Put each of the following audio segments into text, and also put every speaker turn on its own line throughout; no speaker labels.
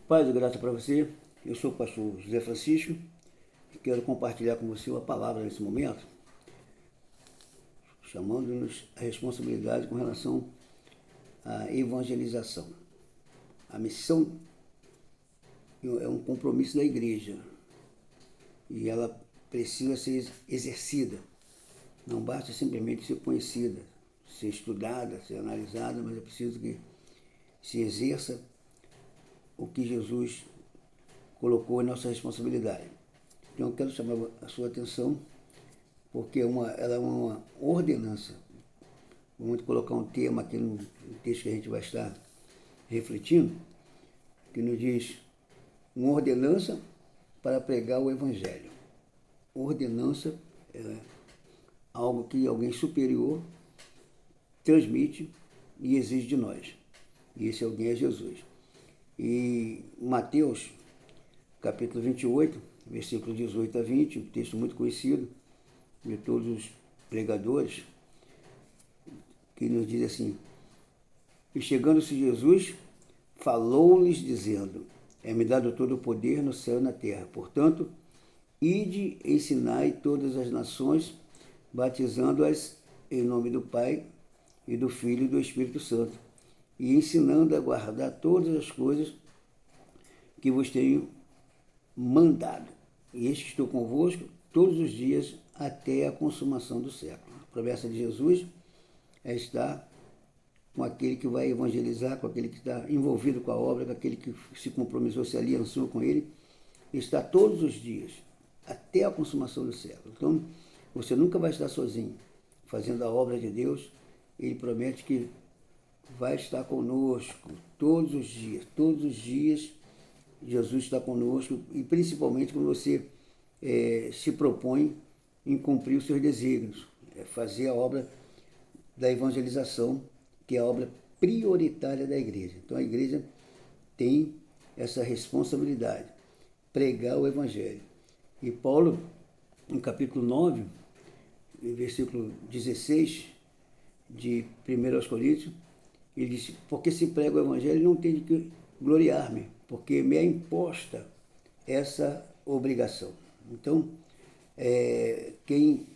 Paz e graça para você. Eu sou o pastor José Francisco e quero compartilhar com você uma palavra nesse momento, chamando-nos a responsabilidade com relação à evangelização. A missão é um compromisso da igreja e ela precisa ser exercida. Não basta simplesmente ser conhecida, ser estudada, ser analisada, mas é preciso que se exerça o que Jesus colocou em nossa responsabilidade. Então eu quero chamar a sua atenção, porque ela é uma ordenança. Vamos colocar um tema aqui no texto que a gente vai estar refletindo, que nos diz uma ordenança para pregar o Evangelho. Ordenança é algo que alguém superior transmite e exige de nós. E esse alguém é Jesus. E Mateus, capítulo 28, versículo 18 a 20, um texto muito conhecido de todos os pregadores, que nos diz assim: E chegando-se Jesus, falou-lhes dizendo: É-me dado todo o poder no céu e na terra. Portanto, ide, ensinai todas as nações, batizando-as em nome do Pai, e do Filho e do Espírito Santo, e ensinando a guardar todas as coisas que vos tenho mandado. E eis que estou convosco todos os dias até a consumação do século. A promessa de Jesus é estar com aquele que vai evangelizar, com aquele que está envolvido com a obra, com aquele que se comprometeu, se aliançou com ele, está todos os dias até a consumação do século. Então, você nunca vai estar sozinho fazendo a obra de Deus. Ele promete que vai estar conosco todos os dias. Todos os dias Jesus está conosco, e principalmente quando você se propõe em cumprir os seus desígnios, fazer a obra da evangelização, que é a obra prioritária da igreja. Então a igreja tem essa responsabilidade, pregar o Evangelho. E Paulo, no capítulo 9, versículo 16 de 1 Coríntios, ele disse: Porque se prega o Evangelho, não tenho de que gloriar-me, porque me é imposta essa obrigação. Então, quem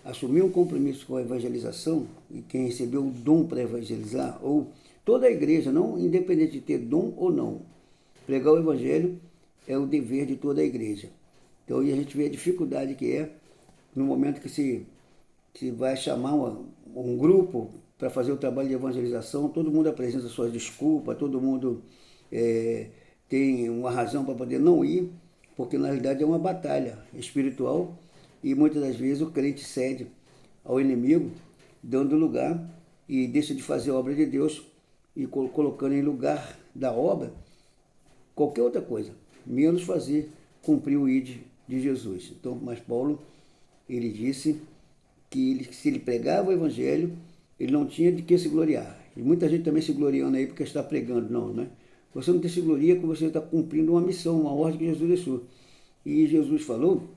assumiu um compromisso com a evangelização e quem recebeu o dom para evangelizar, ou toda a igreja, não independente de ter dom ou não, pregar o Evangelho é o dever de toda a igreja. Então, aí a gente vê a dificuldade que é no momento que se vai chamar um grupo para fazer o trabalho de evangelização, todo mundo apresenta suas desculpas, todo mundo tem uma razão para poder não ir, porque na realidade é uma batalha espiritual e muitas das vezes o crente cede ao inimigo, dando lugar e deixa de fazer a obra de Deus e colocando em lugar da obra qualquer outra coisa, menos cumprir o ID de Jesus. Então, mas Paulo, ele disse que se ele pregava o Evangelho, ele não tinha de que se gloriar. E muita gente também se gloriando aí porque está pregando. Não, né? Você não tem se gloria porque você está cumprindo uma missão, uma ordem que Jesus deixou. E Jesus falou,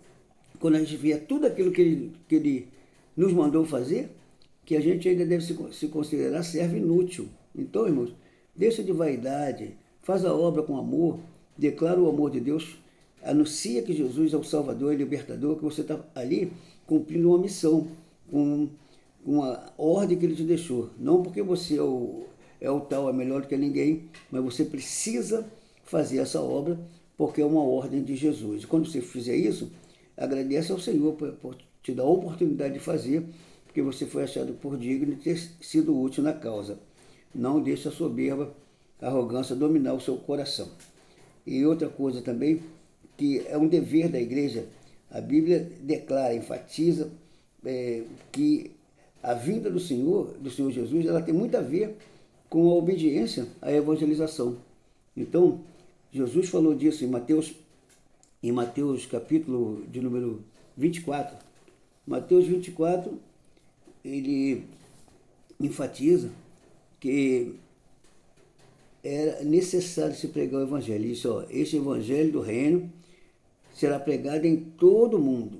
quando a gente vê tudo aquilo que ele nos mandou fazer, que a gente ainda deve se considerar servo inútil. Então, irmãos, deixa de vaidade, faz a obra com amor, declara o amor de Deus, anuncia que Jesus é o Salvador e Libertador, que você está ali cumprindo uma missão, com uma ordem que ele te deixou. Não porque você é o tal, é melhor do que ninguém, mas você precisa fazer essa obra porque é uma ordem de Jesus. E quando você fizer isso, agradece ao Senhor por te dar a oportunidade de fazer, porque você foi achado por digno de ter sido útil na causa. Não deixe a soberba, a arrogância dominar o seu coração. E outra coisa também, que é um dever da igreja, a Bíblia declara, enfatiza que a vinda do Senhor Jesus, ela tem muito a ver com a obediência à evangelização. Então, Jesus falou disso em Mateus capítulo de número 24. Mateus 24, ele enfatiza que era necessário se pregar o Evangelho. Isso, este Evangelho do Reino será pregado em todo o mundo,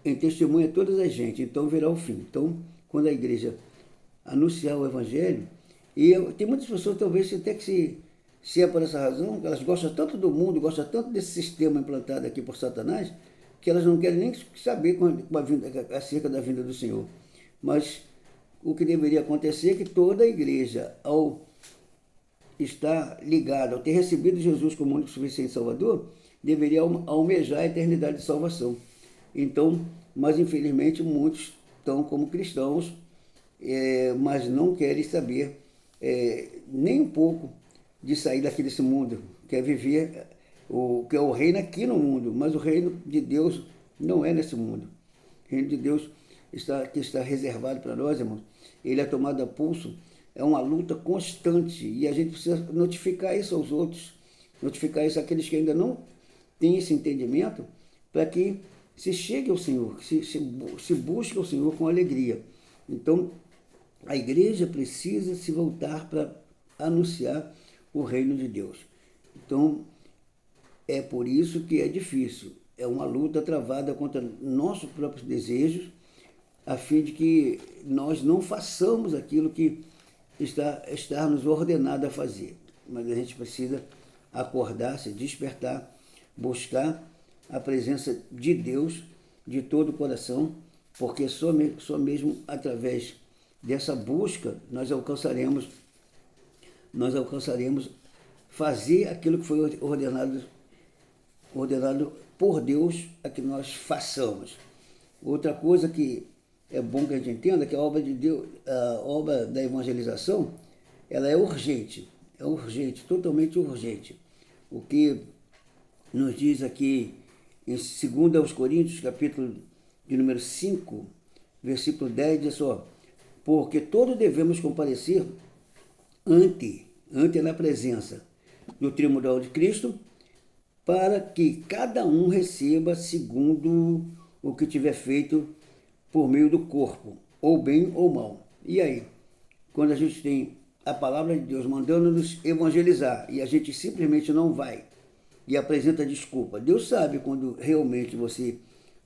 em testemunha a todas as gente, então virá o fim. Então, quando a igreja anunciar o Evangelho, e tem muitas pessoas talvez até que Se é por essa razão, elas gostam tanto do mundo, gostam tanto desse sistema implantado aqui por Satanás, que elas não querem nem saber acerca da vinda do Senhor. Mas o que deveria acontecer é que toda a igreja, ao estar ligada, ao ter recebido Jesus como único suficiente Salvador, deveria almejar a eternidade de salvação. Então, mas infelizmente muitos estão como cristãos, mas não querem saber nem um pouco de sair daqui desse mundo, quer viver que é o reino aqui no mundo, mas o reino de Deus não é nesse mundo. O reino de Deus que está reservado para nós, irmãos, ele é tomado a pulso, é uma luta constante, e a gente precisa notificar isso aos outros, notificar isso àqueles que ainda não têm esse entendimento, para que se chegue ao Senhor, se busque ao Senhor com alegria. Então, a igreja precisa se voltar para anunciar o reino de Deus. Então, é por isso que é difícil. É uma luta travada contra nossos próprios desejos, a fim de que nós não façamos aquilo que está nos ordenado a fazer. Mas a gente precisa acordar, se despertar, buscar a presença de Deus de todo o coração, porque só mesmo através dessa busca nós alcançaremos fazer aquilo que foi ordenado por Deus a que nós façamos. Outra coisa que é bom que a gente entenda é que a obra de Deus, a obra da evangelização, ela é urgente, totalmente urgente. O que nos diz aqui em 2 Coríntios, capítulo de número 5, versículo 10, diz só: porque todos devemos comparecer ante na presença do tribunal de Cristo, para que cada um receba segundo o que tiver feito por meio do corpo, ou bem ou mal. E aí, quando a gente tem a palavra de Deus mandando-nos evangelizar, e a gente simplesmente não vai, e apresenta desculpa, Deus sabe quando realmente você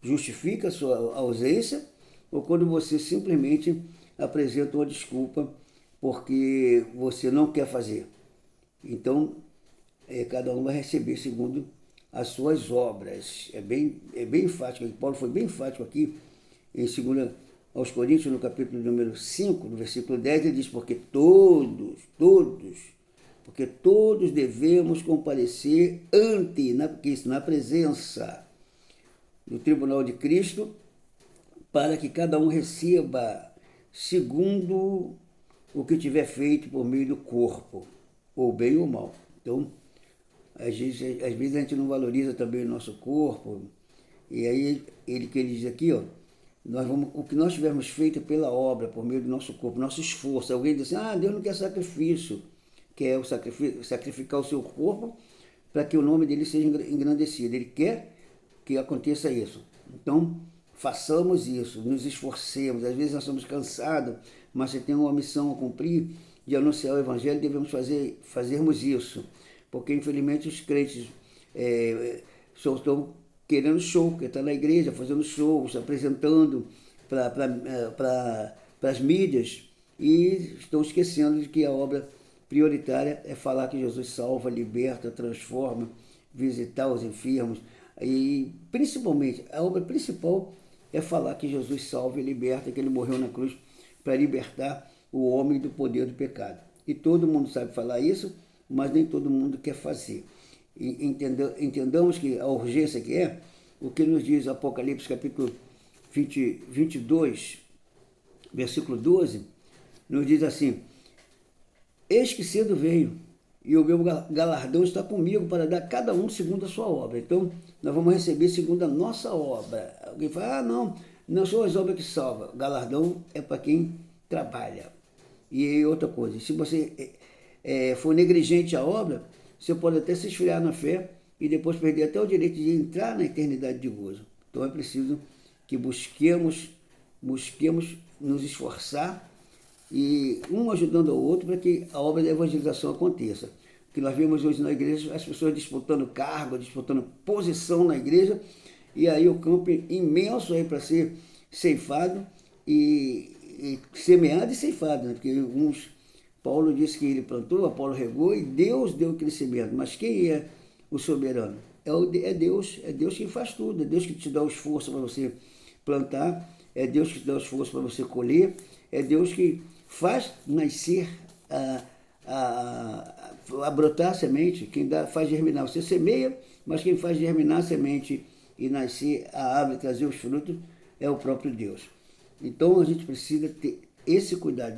justifica a sua ausência, ou quando você simplesmente apresenta uma desculpa porque você não quer fazer. Então, cada um vai receber segundo as suas obras. É bem enfático, Paulo foi bem enfático aqui, em 2 aos Coríntios, no capítulo número 5, no versículo 10, ele diz: porque todos devemos comparecer na presença do tribunal de Cristo, para que cada um receba segundo o que tiver feito por meio do corpo, ou bem ou mal. Então, às vezes a gente não valoriza também o nosso corpo, e aí ele diz aqui, ó, o que nós tivermos feito pela obra, por meio do nosso corpo, nosso esforço. Alguém diz assim: Deus não quer sacrifício, quer sacrificar o seu corpo para que o nome dele seja engrandecido. Ele quer que aconteça isso. Então, façamos isso, nos esforcemos. Às vezes nós estamos cansados, mas você tem uma missão a cumprir de anunciar o Evangelho, devemos fazermos isso. Porque, infelizmente, os crentes só estão querendo show, que está na igreja, fazendo shows, apresentando para as mídias, e estão esquecendo de que a obra prioritária é falar que Jesus salva, liberta, transforma, visitar os enfermos, e principalmente, a obra principal é falar que Jesus salva e liberta, que ele morreu na cruz para libertar o homem do poder do pecado. E todo mundo sabe falar isso, mas nem todo mundo quer fazer. Entendamos que a urgência que é, o que nos diz Apocalipse capítulo 22, versículo 12, nos diz assim: eis que cedo venho, e o meu galardão está comigo para dar cada um segundo a sua obra. Então, nós vamos receber segundo a nossa obra. Alguém fala: não são as obras que salvam. O galardão é para quem trabalha. E outra coisa, se você for negligente à obra, você pode até se esfriar na fé e depois perder até o direito de entrar na eternidade de gozo. Então é preciso que busquemos nos esforçar, e um ajudando ao outro, para que a obra da evangelização aconteça. O que nós vemos hoje na igreja, as pessoas disputando cargo, disputando posição na igreja, e aí o campo imenso aí para ser ceifado, e semeado e ceifado, né? Porque uns Paulo disse que ele plantou, Apolo regou e Deus deu o crescimento. Mas quem é o soberano? É Deus que faz tudo, é Deus que te dá o esforço para você plantar, é Deus que te dá o esforço para você colher, é Deus que faz nascer a brotar a semente, quem faz germinar. Você semeia, mas quem faz germinar a semente e nascer a árvore, trazer os frutos, é o próprio Deus. Então a gente precisa ter esse cuidado,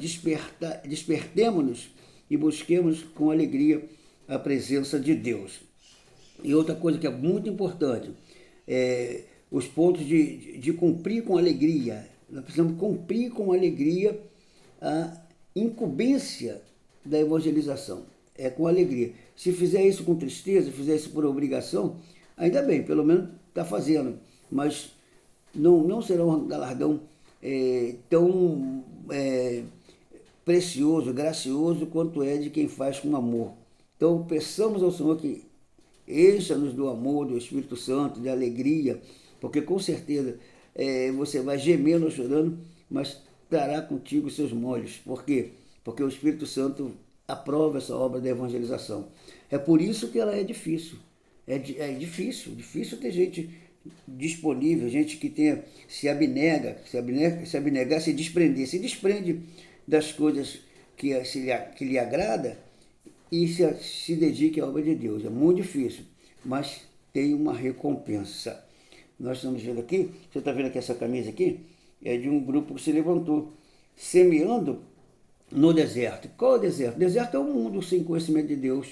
despertemos-nos e busquemos com alegria a presença de Deus. E outra coisa que é muito importante, os pontos de cumprir com alegria. Nós precisamos cumprir com alegria a incumbência da evangelização. É com alegria. Se fizer isso com tristeza, fizer isso por obrigação, ainda bem, pelo menos está fazendo. Mas não será um galardão tão precioso, gracioso, quanto é de quem faz com amor. Então, peçamos ao Senhor que encha-nos do amor, do Espírito Santo, de alegria, porque com certeza você vai gemendo ou chorando, mas trará contigo seus molhos. Por quê? Porque o Espírito Santo aprova essa obra da evangelização. É por isso que ela é difícil. É difícil ter gente disponível, gente que se abnegar, se desprende das coisas que lhe agrada e se dedique à obra de Deus. É muito difícil, mas tem uma recompensa. Nós estamos vendo aqui, você está vendo que essa camisa aqui é de um grupo que se levantou, semeando no deserto. Qual é o deserto? O deserto é um mundo sem conhecimento de Deus.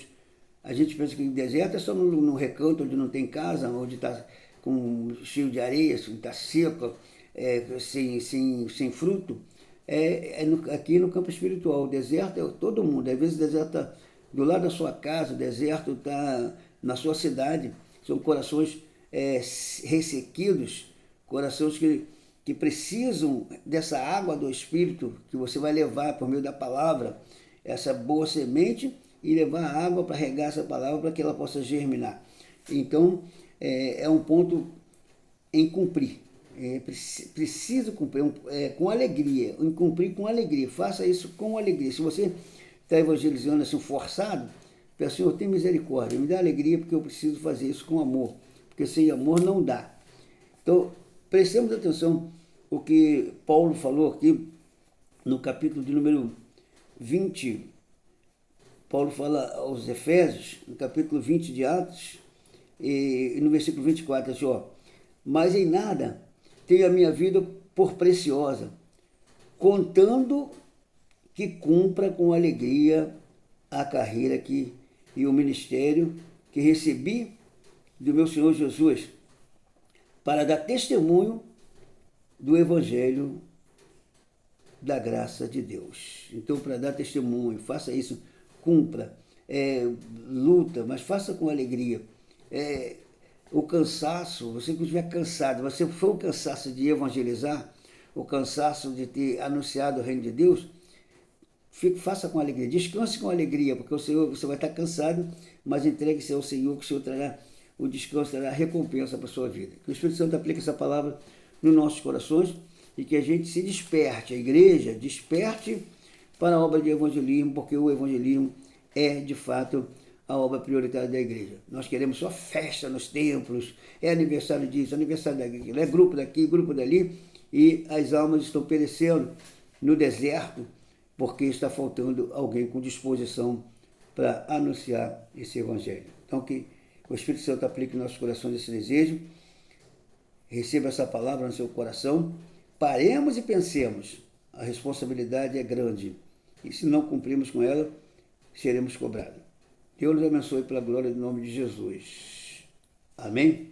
A gente pensa que o deserto é só no recanto onde não tem casa, onde está cheio de areia, está seco, sem fruto. Aqui no campo espiritual. O deserto é todo mundo. Às vezes o deserto está do lado da sua casa, o deserto está na sua cidade. São corações ressequidos, corações que precisam dessa água do Espírito que você vai levar por meio da palavra, essa boa semente, e levar a água para regar essa palavra para que ela possa germinar. Então, é um ponto em cumprir. Preciso cumprir com alegria, em cumprir com alegria. Faça isso com alegria. Se você está evangelizando assim forçado, peça, Senhor, tem misericórdia, me dá alegria, porque eu preciso fazer isso com amor, porque sem amor não dá. Então, prestemos atenção o que Paulo falou aqui no capítulo de número 20. Paulo fala aos Efésios, no capítulo 20 de Atos, e no versículo 24, assim, ó, mas em nada tenho a minha vida por preciosa, contando que cumpra com alegria a carreira e o ministério que recebi do meu Senhor Jesus, para dar testemunho do Evangelho da graça de Deus. Então, para dar testemunho, faça isso, cumpra, luta, mas faça com alegria. O cansaço, você que estiver cansado, você for o cansaço de evangelizar, o cansaço de ter anunciado o reino de Deus, faça com alegria, descanse com alegria, porque o Senhor, você vai estar cansado, mas entregue-se ao Senhor, que o Senhor trará o descanso, trará a recompensa para a sua vida. Que o Espírito Santo aplique essa palavra nos nossos corações e que a gente se desperte, a igreja desperte para a obra de evangelismo, porque o evangelismo é, de fato, a obra prioritária da igreja. Nós queremos só festa nos templos, aniversário disso, aniversário daquilo, grupo daqui, grupo dali, e as almas estão perecendo no deserto, porque está faltando alguém com disposição para anunciar esse evangelho. Então, que o Espírito Santo aplique em nossos corações esse desejo, receba essa palavra no seu coração, paremos e pensemos, a responsabilidade é grande, e se não cumprirmos com ela, seremos cobrados. Deus nos abençoe pela glória do nome de Jesus. Amém?